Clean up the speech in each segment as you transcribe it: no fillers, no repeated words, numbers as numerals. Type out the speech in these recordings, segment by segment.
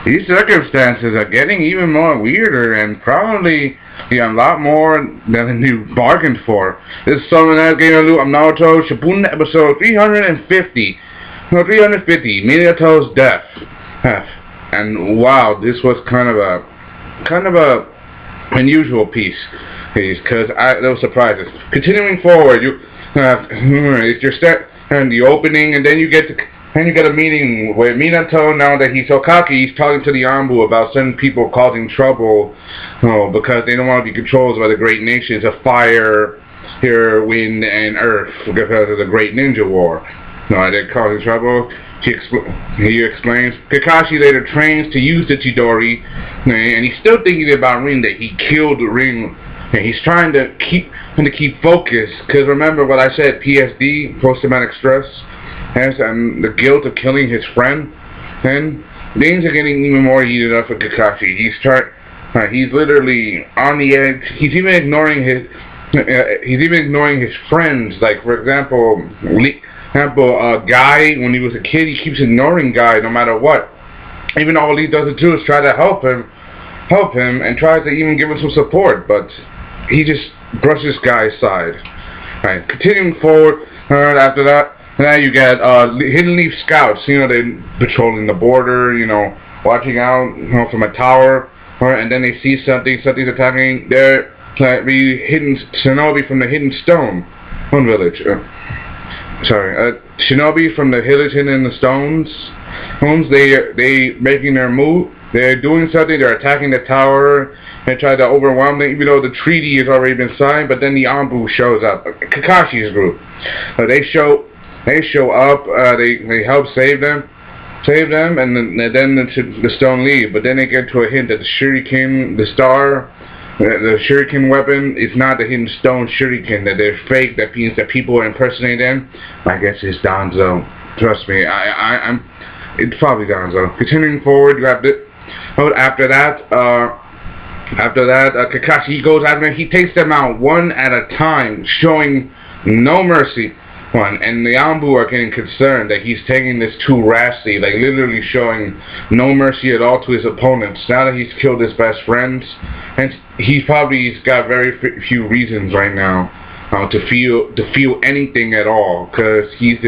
these circumstances are getting even more weirder and probably a lot more than you bargained for. This is Solomon as Game of Loot. I'm Naruto, Shippuden episode 350. No, 350, Minato's death. And wow, this was kind of a unusual piece, because there were surprises. Continuing forward, it's your start and the opening, and then you get a meeting with Minato. Now that he's so cocky, he's talking to the Anbu about certain people causing trouble, because they don't want to be controlled by the great nations of fire, air, wind, and earth because of the Great Ninja War. They're causing trouble. He explains. Kakashi later trains to use the Chidori, and he's still thinking about Rin, that he killed Rin, and he's trying to keep focus, because remember what I said, PSD, post-traumatic stress, and the guilt of killing his friend, and things are getting even more heated up for Kakashi. He's literally on the edge. He's even ignoring his friends, like for example, Guy, when he was a kid, he keeps ignoring Guy no matter what. Even all he does do is try to help him, and tries to even give him some support, but he just brushes Guy aside. Alright, continuing forward, after that, now you got Hidden Leaf Scouts. They're patrolling the border, watching out, from a tower, and then they see something's attacking. They're hidden Shinobi from the Hidden Stone village. Shinobi from the village in the stones. They making their move. They're doing something. They're attacking the tower and try to overwhelm them, even though the treaty has already been signed. But then the Anbu shows up, Kakashi's group. They show up. They help save them, and then the stone leave. But then they get to a hint that the shuriken, the shuriken weapon is not the hidden stone shuriken, that they're fake, that means that people are impersonating them. I guess it's Danzo. Trust me, it's probably Danzo. Continuing forward, you have it. After that, Kakashi goes after them. He takes them out one at a time, showing no mercy. And the Anbu are getting concerned that he's taking this too rashly, like literally showing no mercy at all to his opponents. Now that he's killed his best friends, and he's got very few reasons right now to feel anything at all, because he's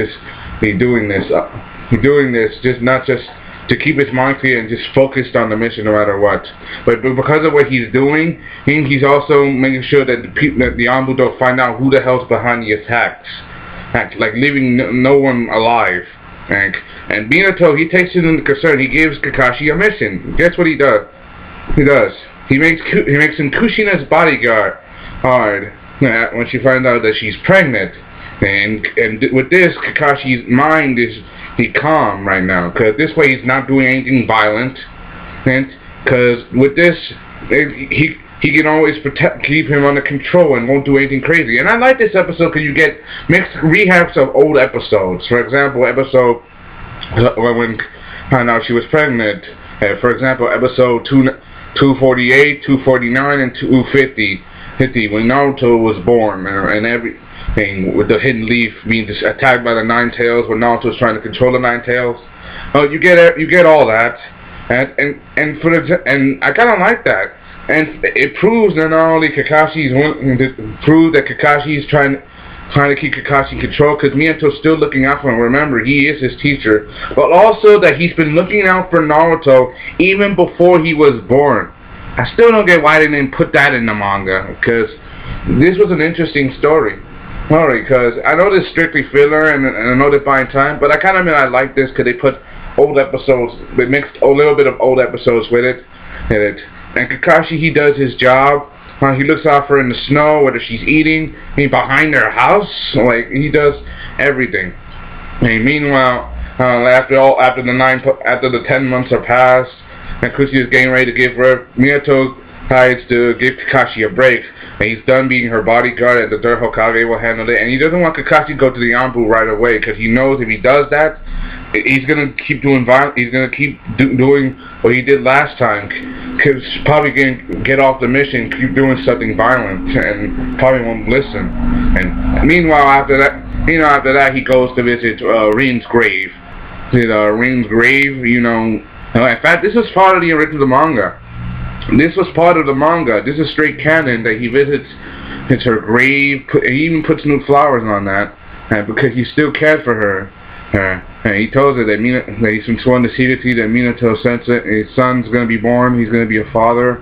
doing this just not just to keep his mind clear and just focused on the mission no matter what. But because of what he's doing, he's also making sure that the Anbu don't find out who the hell's behind the attacks. Like leaving no one alive. And Minato, he takes it into concern. He gives Kakashi a mission. Guess what he does? He makes him Kushina's bodyguard when she finds out that she's pregnant. And with this, Kakashi's mind is calm right now, because this way he's not doing anything violent. And because with this, he can always keep him under control and won't do anything crazy. And I like this episode because you get mixed rehaps of old episodes. For example, episode when found out she was pregnant. For example, episode 248, 249, and 250. When Naruto was born, and everything with the hidden leaf being attacked by the Nine Tails, when Naruto was trying to control the Nine Tails. You get all that, and I kind of like that. And it proves that not only Kakashi's trying to keep Kakashi in control, because Minato's still looking out for him. Remember, he is his teacher. But also that he's been looking out for Naruto even before he was born. I still don't get why they didn't put that in the manga, because this was an interesting story. Because I know this is strictly filler, and I know they're buying time, but I like this because they put old episodes, they mixed a little bit of old episodes with it. And Kakashi, he does his job. He looks out for her in the snow, whether she's eating, behind their house. He does everything. And meanwhile, after the 10 months are passed, and Kushi is getting ready to give birth, Minato decides to give Kakashi a break. And he's done being her bodyguard, and the third Hokage will handle it. And he doesn't want Kakashi to go to the Anbu right away, because he knows if he does that, he's gonna keep doing violence. He's gonna keep doing what he did last time, because probably gonna get off the mission, keep doing something violent, and probably won't listen. And meanwhile, after that, he goes to visit Rin's grave. Rin's grave, In fact, this was part of the original manga. This was part of the manga. This is straight canon that he visits her grave. He even puts new flowers on that because he still cared for her. And he tells her that he's been sworn to secrecy that Minato sensed that his son's going to be born. He's going to be a father.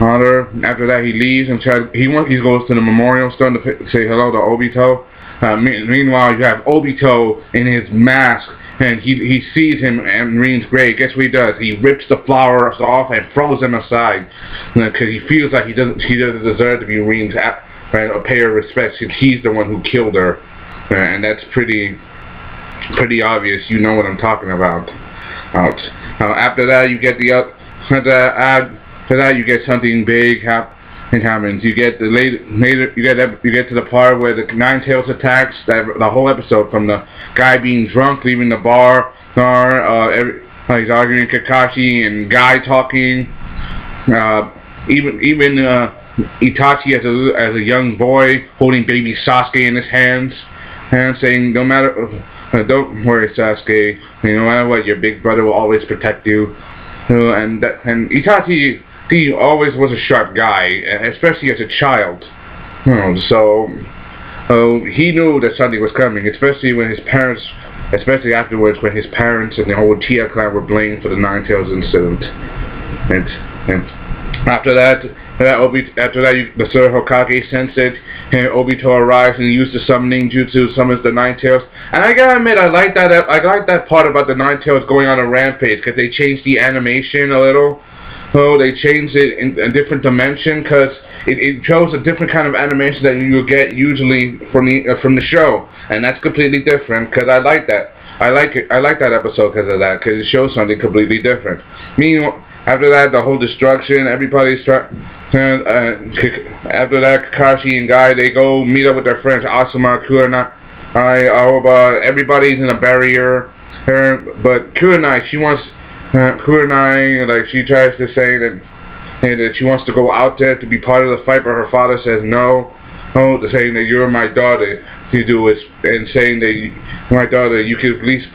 After that, he leaves and he goes to the memorial stone to say hello to Obito. Meanwhile, you have Obito in his mask, and he sees him and Rin's grave. Guess what he does? He rips the flowers off and throws them aside because he feels like he doesn't deserve to be Rin's or pay her respect since he's the one who killed her, and that's pretty obvious. You know what I'm talking about. After that, you get after that, you get something big happens. You get you get to the part where the Nine Tails attacks. The whole episode, from the guy being drunk, leaving the bar, he's arguing Kakashi and Guy talking. Even Itachi as a young boy holding baby Sasuke in his hands and saying, "No matter, don't worry, Sasuke. No matter what, your big brother will always protect you." And Itachi, he always was a sharp guy, especially as a child. So he knew that something was coming, especially afterwards when his parents and the whole Tia clan were blamed for the Nine Tails incident. And after that, the third Hokage sensed it, and Obito arrives and used the summoning jutsu, summons the Nine Tails. And I gotta admit, I like that part about the Nine Tails going on a rampage, because they changed the animation a little. They changed it in a different dimension, because it shows a different kind of animation that you get usually from the show, and that's completely different. Because I like that. I like that episode because of that, because it shows something completely different. Meanwhile, after that, the whole destruction, everybody's after that, Kakashi and Guy, they go meet up with their friends, Asuma, Kurenai, Aoba. Everybody's in a barrier. But Kurenai, she tries to say that she wants to go out there to be part of the fight, but her father says no. Saying that you're my daughter, and saying that my daughter, you could at least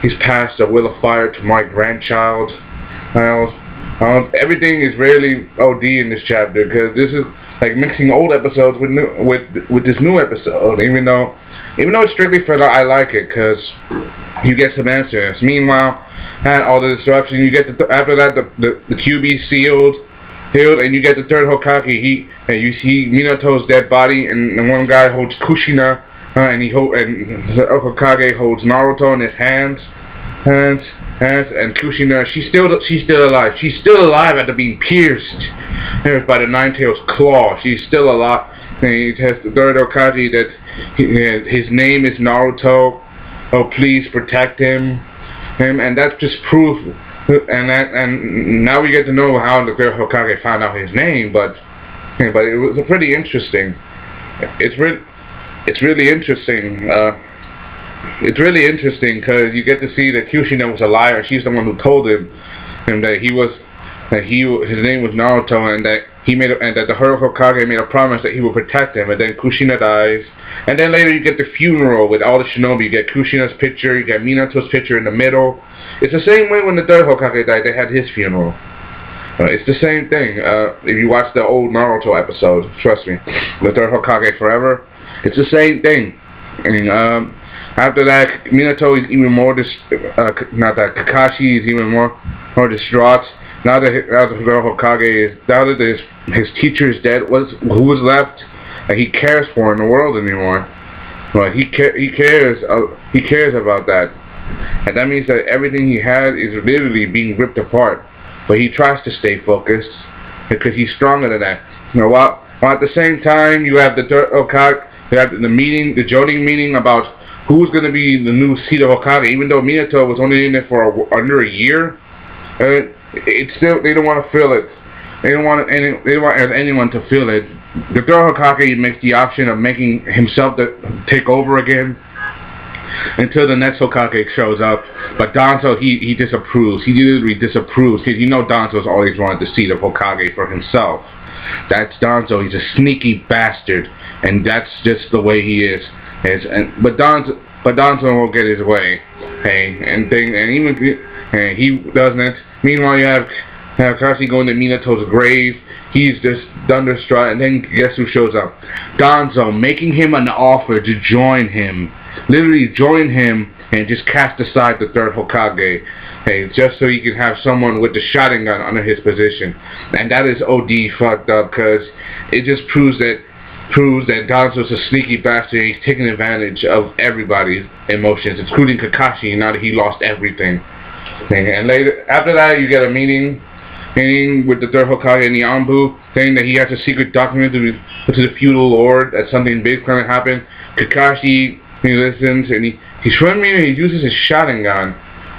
he's passed the will of fire to my grandchild. Everything is really OD in this chapter, because this is like mixing old episodes with this new episode. Even though it's strictly filler, I like it because you get some answers. Meanwhile, and all the destruction, you get after that the QB sealed, and you get the third Hokage. You see Minato's dead body, and one guy holds Kushina, and the Hokage holds Naruto in his hands. And Kushina, she's still alive. She's still alive after being pierced by the Nine Tails claw. She's still alive. And he tells the third Hokage that his name is Naruto. Oh, please protect him. And that's just proof. And now we get to know how the third Hokage found out his name. But it was pretty interesting. It's really interesting. It's really interesting because you get to see that Kushina was a liar. She's the one who told him that his name was Naruto, and that the Hokage made a promise that he will protect him. And then Kushina dies, and then later you get the funeral with all the shinobi. You get Kushina's picture, you get Minato's picture in the middle. It's the same way when the third Hokage died. They had his funeral. It's the same thing. If you watch the old Naruto episode, trust me, the third Hokage forever. It's the same thing. And after that, Minato is even more Kakashi is even more distraught. Now that the girl Hokage his teacher is dead, who was left that he cares for in the world anymore? Well, he cares about that, and that means that everything he had is literally being ripped apart. But he tries to stay focused because he's stronger than that. While at the same time you have the Hokage, you have the meeting, the Jonin meeting about who's going to be the new seat of Hokage, even though Minato was only in it for under a year. It's still, they don't want to feel it. They don't want anyone to feel it. The third Hokage makes the option of making himself take over again until the next Hokage shows up. But Danzo, he disapproves. He literally disapproves because Danzo's always wanted the seat of Hokage for himself. That's Danzo. He's a sneaky bastard, and that's just the way he is. But Danzo won't get his way. Hey, and and he doesn't. Meanwhile, you have Kakashi going to Minato's grave. He's just thunderstruck, and then guess who shows up? Danzo, making him an offer to join him. Literally join him and just cast aside the third Hokage. Hey, just so he can have someone with the Sharingan under his position. And that is OD fucked up, because it just proves that Danzo's a sneaky bastard. He's taking advantage of everybody's emotions, including Kakashi, now that he lost everything. And later, after that, you get a meeting with the third Hokage and the Anbu, saying that he has a secret document to the feudal lord that something big's gonna happen. Kakashi, he listens, and he's swimming, and he uses his Sharingan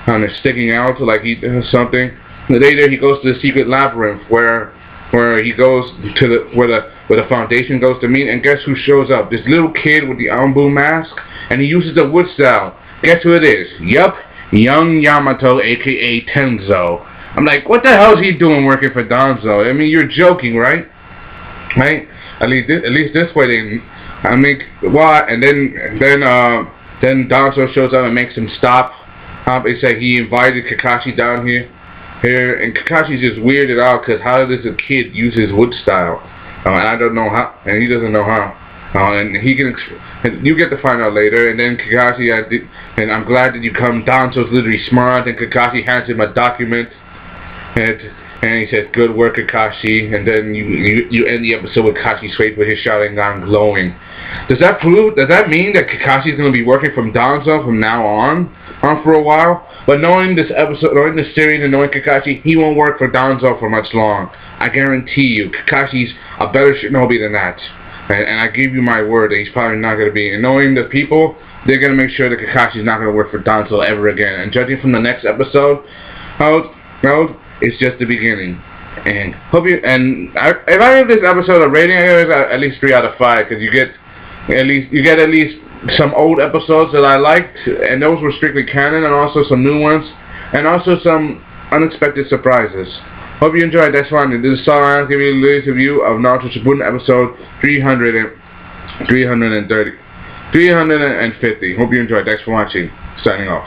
and it's sticking out like he does something. And later, he goes to the secret labyrinth where he goes to where the foundation goes to meet, and guess who shows up? This little kid with the Anbu mask, and he uses the wood style. Guess who it is? Yup, young Yamato, aka Tenzo. I'm like, what the hell is he doing working for Danzo? I mean, you're joking, right? Right? At least this way why? And then Danzo shows up and makes him stop. They say he invited Kakashi down here, and Kakashi's just weirded out because how does a kid use his wood style? And I don't know how, and he doesn't know how. And you get to find out later. And then Kakashi, and I'm glad that you come. Danzo's literally smart, and Kakashi hands him a document. And he says, "Good work, Kakashi." And then you end the episode with Kakashi's face with his Sharingan glowing. Does that mean that Kakashi's going to be working from Danzo from now on for a while? But knowing this episode, knowing this series, and knowing Kakashi, he won't work for Danzo for much long. I guarantee you, Kakashi's a better shinobi than that. And I give you my word that he's probably not going to be. And knowing the people, they're going to make sure that Kakashi's not going to work for Danzo ever again. And judging from the next episode, it's just the beginning. And if I give this episode a rating, I give it at least 3 out of 5, because you get at least some old episodes that I liked, and those were strictly canon, and also some new ones, and also some unexpected surprises. Hope you enjoyed. That's fine. This is Saul. I'm giving you the latest review of Naruto Shippuden episode 350. Hope you enjoyed. Thanks for watching. Signing off.